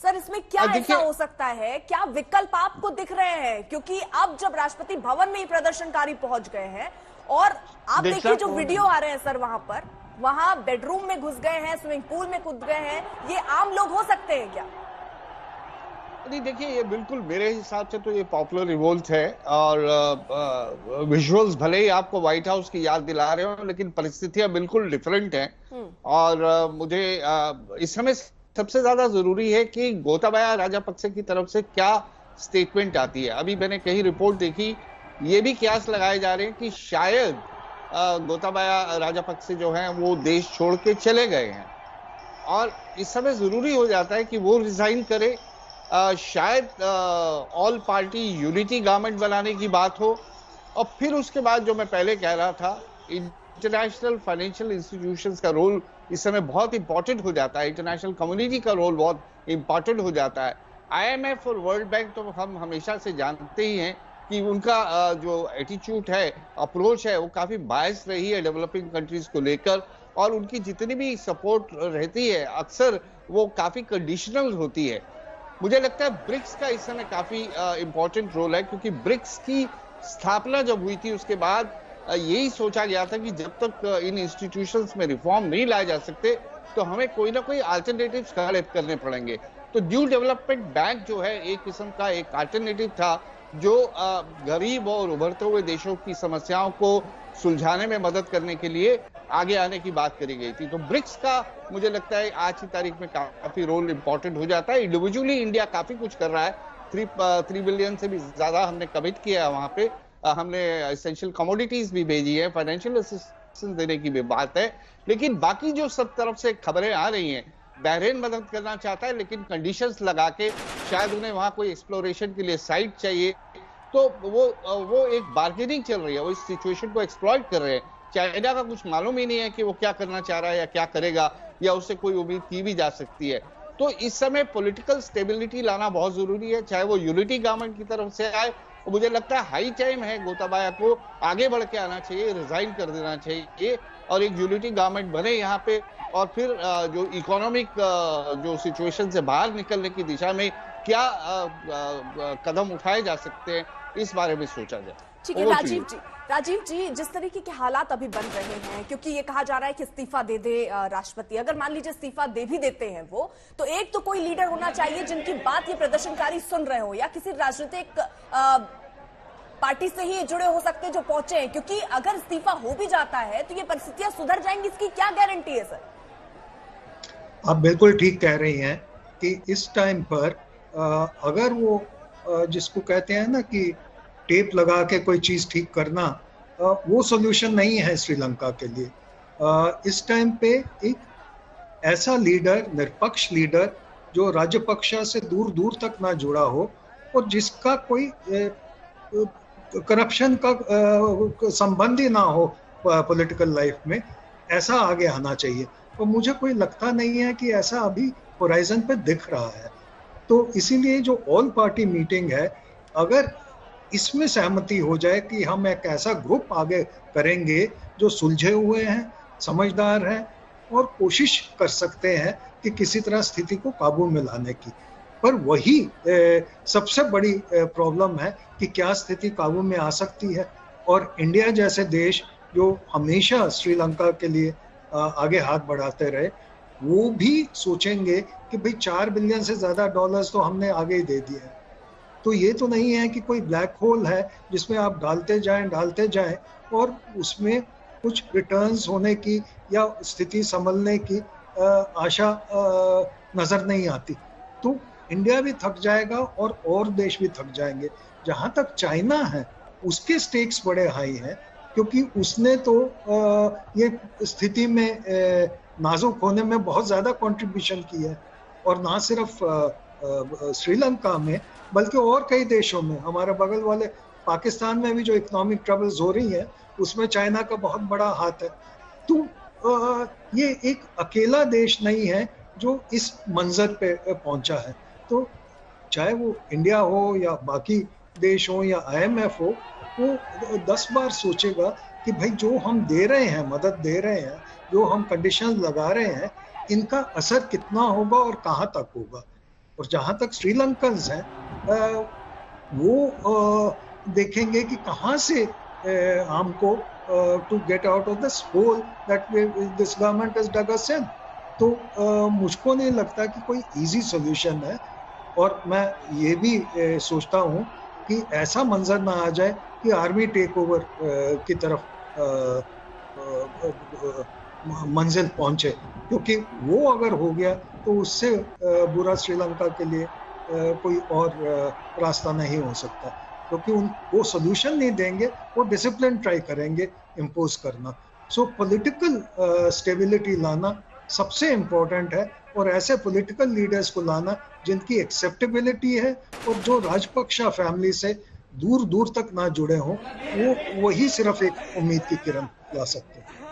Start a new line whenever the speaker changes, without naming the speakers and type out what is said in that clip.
Sir इसमें क्या ऐसा हो सकता है, क्या विकल्प आपको दिख रहे हैं? क्योंकि अब जब राष्ट्रपति भवन में ही प्रदर्शनकारी पहुंच गए हैं और आप देखिए जो वीडियो आ रहे हैं सर, वहां बेडरूम में घुस गए हैं, स्विमिंग पूल में कूद गए हैं, ये आम लोग हो सकते हैं क्या?
नहीं देखिए, ये बिल्कुल मेरे हिसाब से तो ये पॉपुलर रिवोल्ट है और विजुअल्स भले ही आपको व्हाइट हाउस की याद दिला रहे हो, लेकिन परिस्थितियां बिल्कुल डिफरेंट हैं। और मुझे इस समय सबसे ज्यादा जरूरी है कि गोताबाया राजपक्षे की तरफ से क्या स्टेटमेंट आती है। अभी मैंने कहीं रिपोर्ट देखी, ये भी कयास लगाए जा रहे हैं कि शायद गोताबाया राजपक्षे जो हैं वो देश छोड़ के चले गए हैं और इस समय जरूरी हो जाता है कि वो रिजाइन करे। शायद ऑल पार्टी यूनिटी गवर्नमेंट बनाने की बात हो और फिर उसके बाद जो मैं पहले कह रहा था, इंटरनेशनल फाइनेंशियल इंस्टीट्यूशंस का रोल इस समय बहुत इंपॉर्टेंट हो जाता है, इंटरनेशनल कम्युनिटी का रोल बहुत इंपॉर्टेंट हो जाता है। IMF और वर्ल्ड बैंक तो हम हमेशा से जानते ही हैं कि उनका जो एटीट्यूड है, अप्रोच है, वो काफी बायस रही है डेवलपिंग कंट्रीज को लेकर और उनकी जितनी भी सपोर्ट रहती है अक्सर वो काफी कंडीशनल होती है। मुझे लगता है ब्रिक्स का इस समय काफी इंपॉर्टेंट रोल है, क्योंकि ब्रिक्स की स्थापना जब हुई थी उसके बाद यही सोचा गया था कि जब तक इन इंस्टीट्यूशंस में रिफॉर्म नहीं लाए जा सकते तो हमें कोई ना कोई अल्टरनेटिव्स खड़े करने पड़ेंगे। तो न्यू डेवलपमेंट बैंक जो है एक किस्म का एक अल्टरनेटिव था जो गरीब और उभरते हुए देशों की समस्याओं को सुलझाने में मदद करने के लिए आगे आने की बात करी गई थी। तो ब्रिक्स का मुझे लगता है आज की तारीख में काफी रोल इंपॉर्टेंट हो जाता है। इंडिविजुअली इंडिया काफी कुछ कर रहा है, 3 बिलियन से भी ज्यादा हमने कमिट किया है वहां पे। हमने एसेंशियल कमोडिटीज भी भेजी है, फाइनेंशियल असिस्टेंस देने की भी बात है। लेकिन बाकी जो सब तरफ से खबरें आ रही हैं, बहरीन मदद करना चाहता है लेकिन कंडीशंस लगा के, शायद उन्हें वहां कोई एक्सप्लोरेशन के लिए साइट चाहिए, तो वो एक बार्गेनिंग चल रही है, वो इस सिचुएशन को एक्सप्लॉइट कर रहे हैं। चाइना का कुछ मालूम ही नहीं है कि वो क्या करना चाह रहा है या क्या करेगा, या उससे कोई उम्मीद की भी जा सकती है। तो इस समय पॉलिटिकल स्टेबिलिटी लाना बहुत जरूरी है, चाहे वो यूनिटी गवर्नमेंट की तरफ से आए। और मुझे लगता है हाई टाइम है गोताबाया को आगे बढ़ के आना चाहिए, रिजाइन कर देना चाहिए और एक यूनिटी गवर्नमेंट बने यहाँ पे, और फिर जो इकोनॉमिक जो सिचुएशन से बाहर निकलने की दिशा में क्या कदम उठाए जा सकते हैं, इस बारे में सोचा जाए।
ठीक है राजीव जी, जिस तरीके के हालात अभी बन रहे हैं, क्योंकि ये कहा जा रहा है कि इस्तीफा दे दे राष्ट्रपति, अगर मान लीजिए इस्तीफा दे भी देते हैं वो, तो एक तो कोई लीडर होना चाहिए जिनकी बात ये प्रदर्शनकारी सुन रहे हो, या किसी राजनीतिक पार्टी से ही जुड़े हो सकते हैं जो पहुंचे हैं, क्योंकि अगर इस्तीफा हो भी जाता है तो ये परिस्थितियां सुधर जाएंगी, इसकी क्या गारंटी है सर?
आप बिल्कुल ठीक कह रही हैं कि इस टाइम पर अगर वो जिसको कहते हैं ना कि टेप लगा के कोई चीज ठीक करना, वो सॉल्यूशन नहीं है श्रीलंका के लिए। इस टाइम पे एक ऐसा लीडर, निरपक्ष लीडर जो राजपक्षा से दूर दूर तक ना जुड़ा हो और जिसका कोई करप्शन का संबंध ही ना हो पॉलिटिकल लाइफ में, ऐसा आगे आना चाहिए। तो मुझे कोई लगता नहीं है कि ऐसा अभी होराइजन पे दिख रहा है। तो इसीलिए जो ऑल पार्टी मीटिंग है, अगर इसमें सहमति हो जाए कि हम एक ऐसा ग्रुप आगे करेंगे जो सुलझे हुए हैं, समझदार हैं और कोशिश कर सकते हैं कि किसी तरह स्थिति को काबू में लाने की, पर वही सबसे बड़ी प्रॉब्लम है कि क्या स्थिति काबू में आ सकती है। और इंडिया जैसे देश जो हमेशा श्रीलंका के लिए आगे हाथ बढ़ाते रहे, वो भी सोचेंगे कि भाई 4 बिलियन से ज्यादा डॉलर्स तो हमने आगे ही दे दिए हैं। तो ये तो नहीं है कि कोई ब्लैक होल है जिसमें आप डालते जाएं और उसमें कुछ रिटर्न्स होने की या स्थिति संभलने की आशा नजर नहीं आती। तो इंडिया भी थक जाएगा और देश भी थक जाएंगे। जहां तक चाइना है, उसके स्टेक्स बड़े हाई हैं, क्योंकि उसने तो ये स्थिति में नाजुक होने में बहुत ज्यादा कंट्रीब्यूशन की है, और ना सिर्फ श्रीलंका में बल्कि और कई देशों में, हमारे बगल वाले पाकिस्तान में भी जो इकोनॉमिक ट्रबल्स हो रही हैं उसमें चाइना का बहुत बड़ा हाथ है। तो ये एक अकेला देश नहीं है जो इस मंजर पे पहुंचा है। तो चाहे वो इंडिया हो या बाकी देश हो या IMF हो, वो 10 बार सोचेगा कि भाई जो हम दे रहे हैं, मदद दे रहे हैं, जो हम कंडीशन लगा रहे हैं, इनका असर कितना होगा और कहाँ तक होगा। और जहां तक श्रीलंकन्स हैं, वो देखेंगे कि कहां से हमको to get out of this hole that this government has dug us in. तो मुझको नहीं लगता कि कोई इजी सॉल्यूशन है, और मैं ये भी सोचता हूँ कि ऐसा मंजर ना आ जाए कि आर्मी टेक ओवर की तरफ मंजिल पहुंचे, क्योंकि वो अगर हो गया तो उससे बुरा श्रीलंका के लिए कोई और रास्ता नहीं हो सकता, क्योंकि वो सोल्यूशन नहीं देंगे, वो डिसिप्लिन ट्राई करेंगे इम्पोज करना। सो पॉलिटिकल स्टेबिलिटी लाना सबसे इम्पोर्टेंट है, और ऐसे पॉलिटिकल लीडर्स को लाना जिनकी एक्सेप्टेबिलिटी है और जो राजपक्षा फैमिली से दूर दूर तक ना जुड़े हों, वो वही सिर्फ एक उम्मीद की किरण ला सकते हैं।